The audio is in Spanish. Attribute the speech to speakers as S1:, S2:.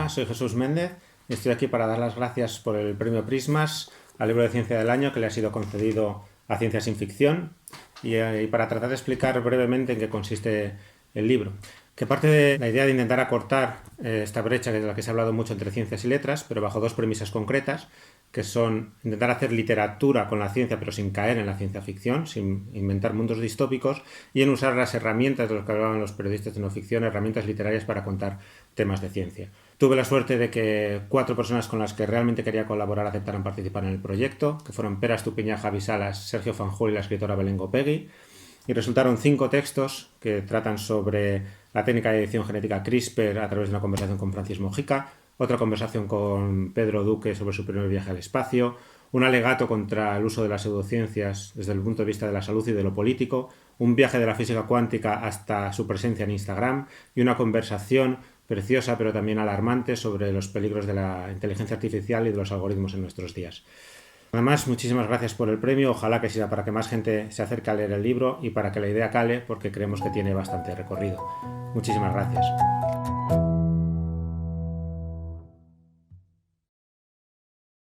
S1: Hola, soy Jesús Méndez y estoy aquí para dar las gracias por el premio Prismas al libro de Ciencia del Año que le ha sido concedido a Ciencia sin Ficción y para tratar de explicar brevemente en qué consiste el libro, que parte de la idea de intentar acortar esta brecha de la que se ha hablado mucho entre ciencias y letras, pero bajo dos premisas concretas, que son intentar hacer literatura con la ciencia pero sin caer en la ciencia ficción, sin inventar mundos distópicos, y en usar las herramientas de las que hablaban los periodistas de no ficción, herramientas literarias para contar temas de ciencia. Tuve la suerte de que 4 personas con las que realmente quería colaborar aceptaran participar en el proyecto, que fueron Pere Estupiñán, Javi Salas, Sergio Fanjul y la escritora Belén Gopegui, y resultaron 5 textos que tratan sobre la técnica de edición genética CRISPR a través de una conversación con Francis Mojica, otra conversación con Pedro Duque sobre su primer viaje al espacio, un alegato contra el uso de las pseudociencias desde el punto de vista de la salud y de lo político, un viaje de la física cuántica hasta su presencia en Instagram y una conversación preciosa pero también alarmante sobre los peligros de la inteligencia artificial y de los algoritmos en nuestros días. Además, muchísimas gracias por el premio, ojalá que sirva para que más gente se acerque a leer el libro y para que la idea cale, porque creemos que tiene bastante recorrido. Muchísimas gracias.